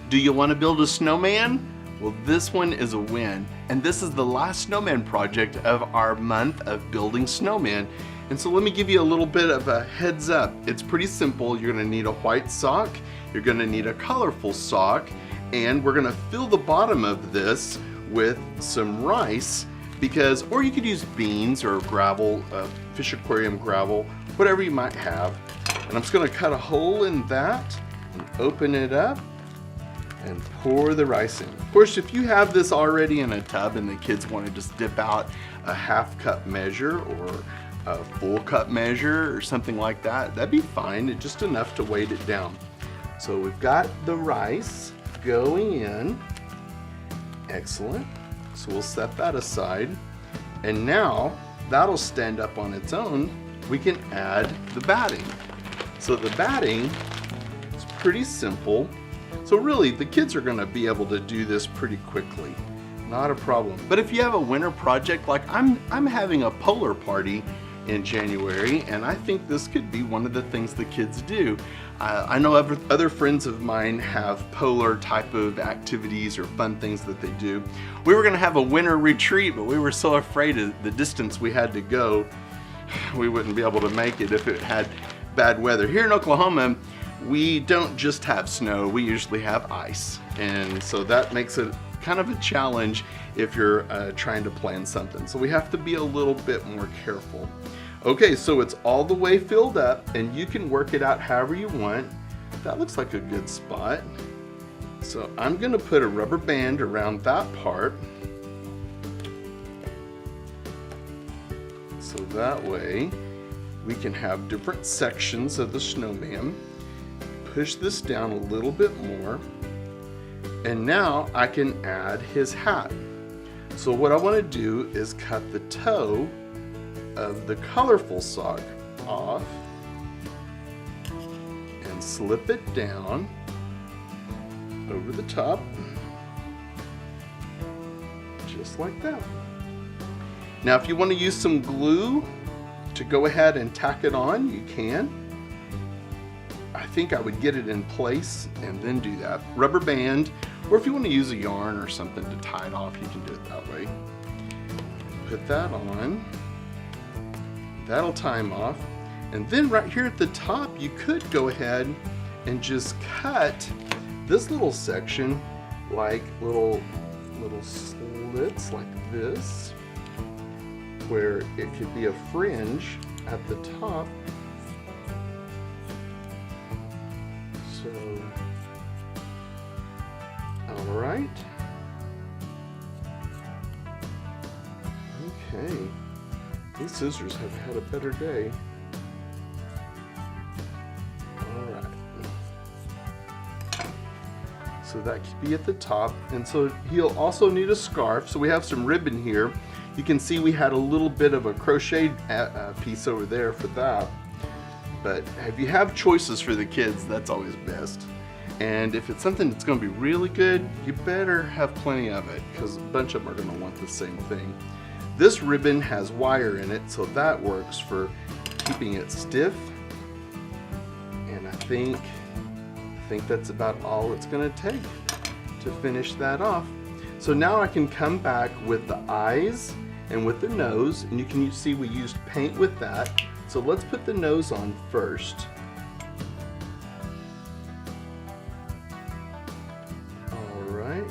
Do you want to build a snowman? Well, this one is a win. And this is the last snowman project of our month of building snowman. And so let me give you a little bit of a heads up. It's pretty simple. You're gonna need a white sock, you're gonna need a colorful sock, and we're gonna fill the bottom of this with some rice or you could use beans or gravel, fish aquarium gravel, whatever you might have. And I'm just gonna cut a hole in that and open it up and pour the rice in. Of course, if you have this already in a tub and the kids want to just dip out a half cup measure or a full cup measure or something like that, that'd be fine. It's just enough to weight it down. So we've got the rice going in. Excellent. So we'll set that aside. And now that'll stand up on its own. We can add the batting. So the batting is pretty simple. So really, the kids are gonna be able to do this pretty quickly. Not a problem. But if you have a winter project, like I'm having a polar party in January, and I think this could be one of the things the kids do. I know other friends of mine have polar type of activities or fun things that they do. We were gonna have a winter retreat, but we were so afraid of the distance we had to go, we wouldn't be able to make it if it had bad weather. Here in Oklahoma, we don't just have snow, we usually have ice. And so that makes it kind of a challenge if you're trying to plan something. So we have to be a little bit more careful. Okay, so it's all the way filled up and you can work it out however you want. That looks like a good spot. So I'm gonna put a rubber band around that part. So that way we can have different sections of the snowman. Push this down a little bit more. And now I can add his hat. So what I want to do is cut the toe of the colorful sock off and slip it down over the top, just like that. Now if you want to use some glue to go ahead and tack it on, you can. I think I would get it in place and then do that. Rubber band, or if you want to use a yarn or something to tie it off, you can do it that way. Put that on. That'll tie him off. And then right here at the top, you could go ahead and just cut this little section like little slits like this, where it could be a fringe at the top. So, all right. Okay. These scissors have had a better day. All right. So that could be at the top. And so he'll also need a scarf. So we have some ribbon here. You can see we had a little bit of a crocheted piece over there for that. But if you have choices for the kids, that's always best. And if it's something that's going to be really good, you better have plenty of it, because a bunch of them are going to want the same thing. This ribbon has wire in it, so that works for keeping it stiff. And I think that's about all it's going to take to finish that off. So now I can come back with the eyes and with the nose, and you can see we used paint with that. So let's put the nose on first. All right.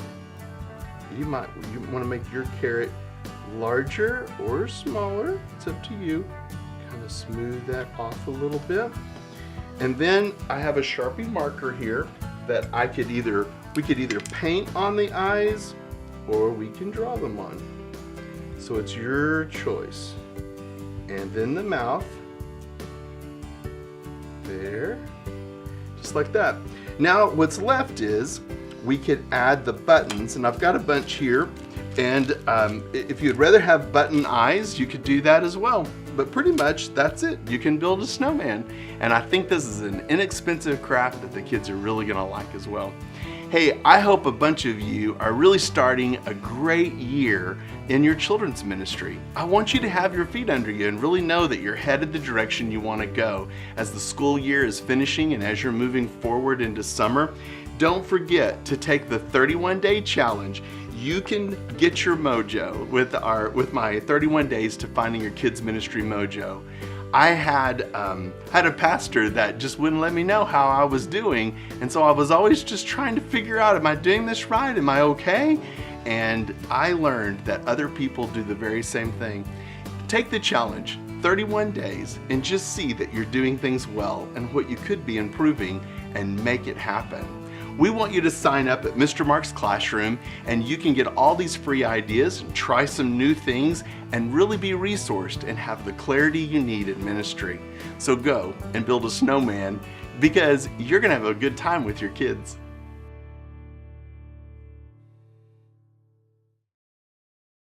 You want to make your carrot larger or smaller. It's up to you. Kind of smooth that off a little bit. And then I have a Sharpie marker here that we could either paint on the eyes or we can draw them on. So it's your choice. And then the mouth. There, just like that. Now what's left is we could add the buttons, and I've got a bunch here, and if you'd rather have button eyes, you could do that as well. But pretty much that's it. You can build a snowman, and I think this is an inexpensive craft that the kids are really gonna like as well. Hey, I hope a bunch of you are really starting a great year in your children's ministry. I want you to have your feet under you and really know that you're headed the direction you want to go. As the school year is finishing and as you're moving forward into summer, don't forget to take the 31-day challenge. You can get your mojo with my 31 days to finding your kids ministry mojo. I had a pastor that just wouldn't let me know how I was doing, and so I was always just trying to figure out, am I doing this right? Am I okay? And I learned that other people do the very same thing. Take the challenge, 31 days, and just see that you're doing things well and what you could be improving, and make it happen. We want you to sign up at Mr. Mark's Classroom, and you can get all these free ideas and try some new things and really be resourced and have the clarity you need in ministry. So go and build a snowman, because you're gonna have a good time with your kids.